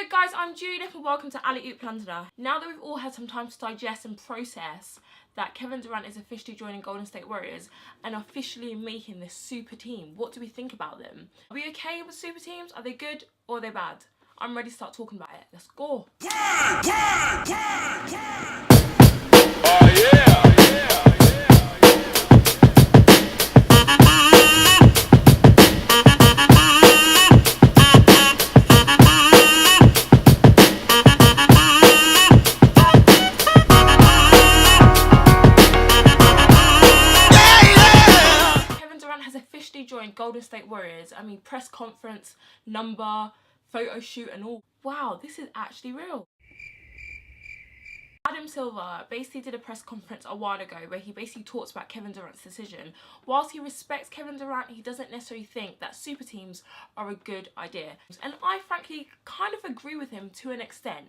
good, guys? I'm Jude and welcome to Alley Oop London. Now that we've all had some time to digest and process that Kevin Durant is officially joining Golden State Warriors and officially making this super team, what do we think about them? Are we okay with super teams? Are they good or are they bad? I'm ready to start talking about it. Let's go. Oh yeah! Joined Golden State Warriors. I mean, press conference, number, photo shoot and all. Wow, this is actually real. Adam Silver basically did a press conference a while ago where he basically talks about Kevin Durant's decision. Whilst he respects Kevin Durant, he doesn't necessarily think that super teams are a good idea. And I frankly kind of agree with him to an extent.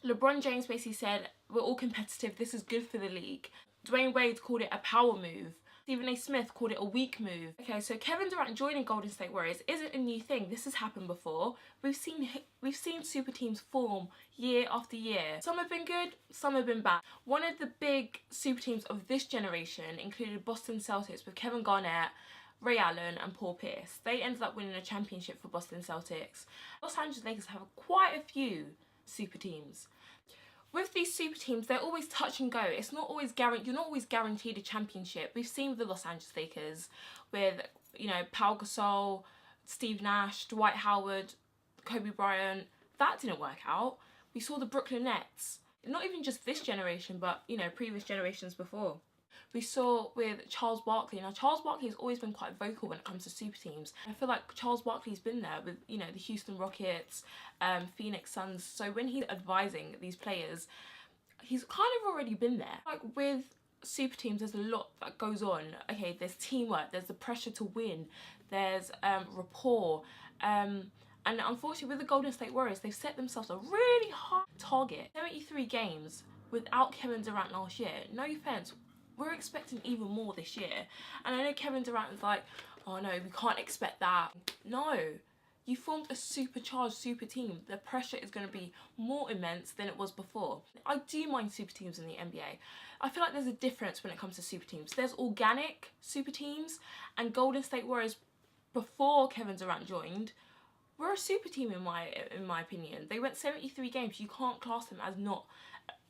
LeBron James basically said, we're all competitive, this is good for the league. Dwayne Wade called it a power move. Stephen A. Smith called it a weak move. Okay, so Kevin Durant joining Golden State Warriors isn't a new thing. This has happened before. We've seen super teams form year after year. Some have been good, some have been bad. One of the big super teams of this generation included Boston Celtics with Kevin Garnett, Ray Allen and Paul Pierce. They ended up winning a championship for Boston Celtics. Los Angeles Lakers have quite a few super teams. With these super teams, they're always touch and go. It's not always guaranteed. You're not always guaranteed a championship. We've seen with the Los Angeles Lakers with, you know, Pau Gasol, Steve Nash, Dwight Howard, Kobe Bryant. That didn't work out. We saw the Brooklyn Nets. Not even just this generation, but, you know, previous generations before. We saw with Charles Barkley. Now, Charles Barkley has always been quite vocal when it comes to super teams. I feel like Charles Barkley's been there with, you know, the Houston Rockets, Phoenix Suns. So when he's advising these players, he's kind of already been there. Like with super teams, there's a lot that goes on. Okay, there's teamwork, there's the pressure to win, there's rapport. And unfortunately, with the Golden State Warriors, they've set themselves a really hard target. 73 games without Kevin Durant last year. No offense. We're expecting even more this year. And I know Kevin Durant is like, oh no, we can't expect that. No, you formed a supercharged super team. The pressure is going to be more immense than it was before. I do mind super teams in the NBA. I feel like there's a difference when it comes to super teams. There's organic super teams, and Golden State Warriors, before Kevin Durant joined, were a super team in my opinion. They went 73 games. You can't class them as not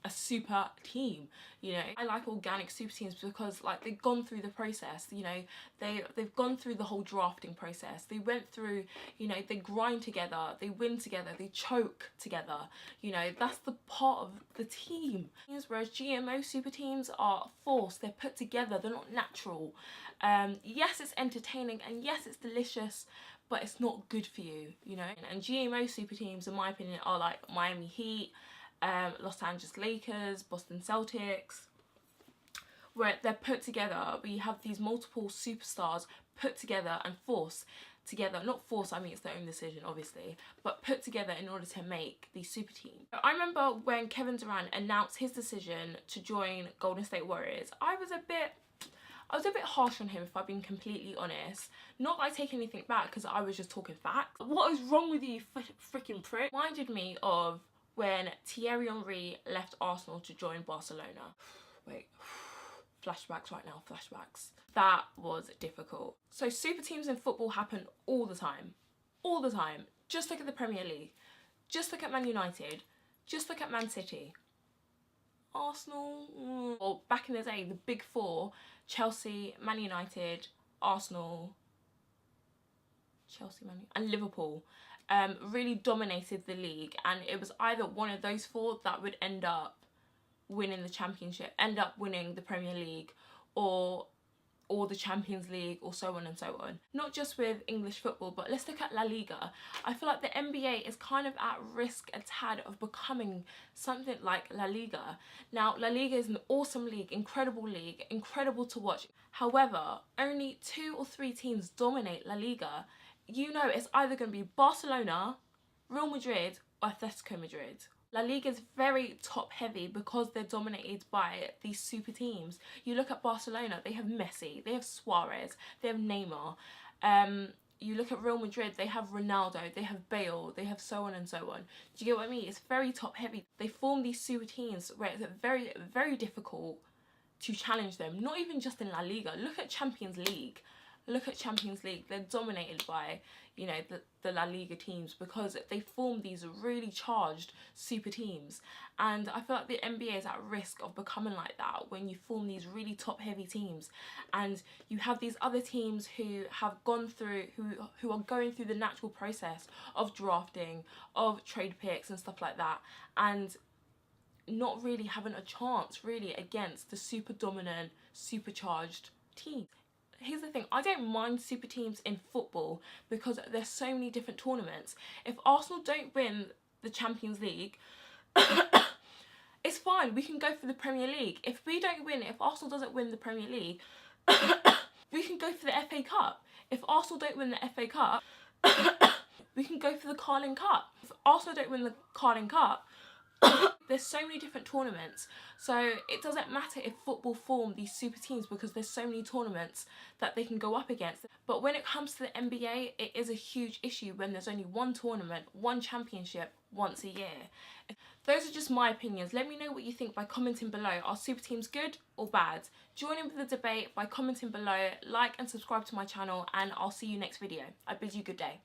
a super team, you know. I like organic super teams because, like, they've gone through the process, you know. They've gone through the whole drafting process. They went through, you know, they grind together, they win together, they choke together, you know. That's the part of the team. Whereas GMO super teams are forced, they're put together, they're not natural. Yes, it's entertaining and yes, it's delicious, but it's not good for you, you know. And GMO super teams, in my opinion, are like Miami Heat, Los Angeles Lakers, Boston Celtics, where they're put together. We have these multiple superstars put together and forced together. Not forced, I mean, it's their own decision, obviously, but put together in order to make these super teams. I remember when Kevin Durant announced his decision to join Golden State Warriors, I was a bit harsh on him, if I've been completely honest. Not that I take anything back, because I was just talking facts. What is wrong with you, freaking prick? Reminded me of when Thierry Henry left Arsenal to join Barcelona. Wait, flashbacks right now, flashbacks. That was difficult. So super teams in football happen all the time. All the time. Just look at the Premier League. Just look at Man United. Just look at Man City. Arsenal, or back in the day, the big four, Chelsea, Man United, Arsenal, and Liverpool, really dominated the league, and it was either one of those four that would end up winning the championship, end up winning the Premier League, or the Champions League, or so on and so on. Not just with English football, but let's look at La Liga. I feel like the NBA is kind of at risk a tad of becoming something like La Liga. Now, La Liga is an awesome league, incredible to watch. However, only 2 or 3 teams dominate La Liga. You know, it's either going to be Barcelona, Real Madrid, or Atletico Madrid. La Liga is very top heavy because they're dominated by these super teams. You look at Barcelona, they have Messi, they have Suarez, they have Neymar. you look at Real Madrid, they have Ronaldo, they have Bale, they have so on and so on. Do you get what I mean? It's very top heavy. They form these super teams where it's very, very difficult to challenge them. Not even just in La Liga. Look at Champions League. Look at Champions League. They're dominated by, you know, the La Liga teams because they form these really charged super teams. And I feel like the NBA is at risk of becoming like that when you form these really top heavy teams and you have these other teams who have gone through, who are going through the natural process of drafting, of trade picks and stuff like that, and not really having a chance really against the super dominant, supercharged team. Here's the thing, I don't mind super teams in football because there's so many different tournaments. If Arsenal don't win the Champions League, it's fine, we can go for the Premier League. If Arsenal doesn't win the Premier League, we can go for the FA Cup. If Arsenal don't win the FA Cup, we can go for the Carling Cup. If Arsenal don't win the Carling Cup, there's so many different tournaments, so it doesn't matter if football form these super teams because there's so many tournaments that they can go up against. But when it comes to the NBA, it is a huge issue when there's only one tournament, one championship once a year. Those are just my opinions. Let me know what you think by commenting below. Are super teams good or bad? Join in with the debate by commenting below, like and subscribe to my channel, and I'll see you next video. I bid you good day.